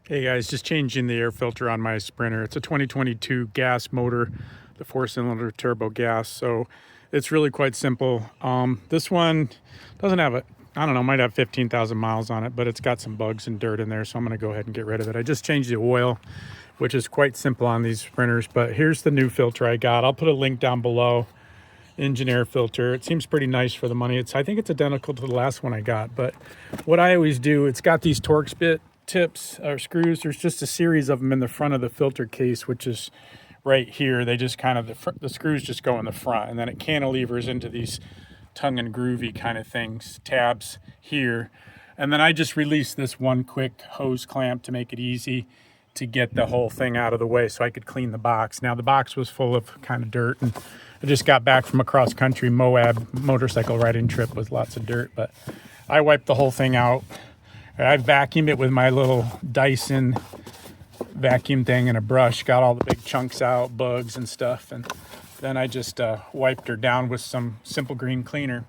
Hey guys, just changing the air filter on my Sprinter. It's a 2022 gas motor, the 4-cylinder turbo gas. So it's really quite simple. This one doesn't have I don't know, might have 15,000 miles on it, but it's got some bugs and dirt in there. So I'm going to go ahead and get rid of it. I just changed the oil, which is quite simple on these Sprinters. But here's the new filter I got. I'll put a link down below. Engine air filter. It seems pretty nice for the money. I think it's identical to the last one I got. But what I always do, it's got these Torx bit tips or screws. There's just a series of them in the front of the filter case, which is right here. They just kind of the screws just go in the front, and then it cantilevers into these tongue and groovy kind of things, tabs here. And then I just release this one quick hose clamp to make it easy to get the whole thing out of the way so I could clean the box. Now the box was full of kind of dirt, and I just got back from a cross country Moab motorcycle riding trip with lots of dirt, but I wiped the whole thing out. I vacuumed it with my little Dyson vacuum thing and a brush, got all the big chunks out, bugs and stuff, and then I just wiped her down with some simple green cleaner,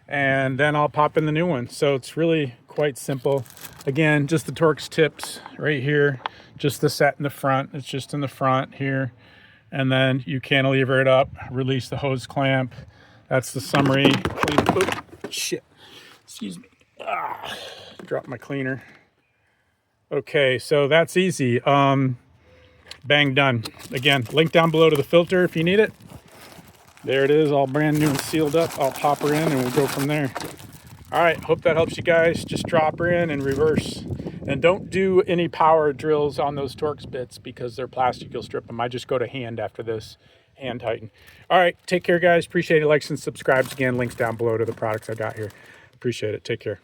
and then I'll pop in the new one. So it's really quite simple. Again, just the Torx tips right here, just the set in the front. It's just in the front here, and then you cantilever it up, release the hose clamp. That's the summary. Clean. Oh, shit. Excuse me. Drop my cleaner. Okay, so that's easy. Bang, done. Again, link down below to the filter if you need it. There it is, all brand new and sealed up. I'll pop her in and we'll go from there. All right, hope that helps you guys. Just drop her in and reverse. And don't do any power drills on those Torx bits because they're plastic, you'll strip them. I just go to hand after this, hand tighten. All right, take care guys, appreciate it. Likes and subscribes again, links down below to the products I got here. Appreciate it, take care.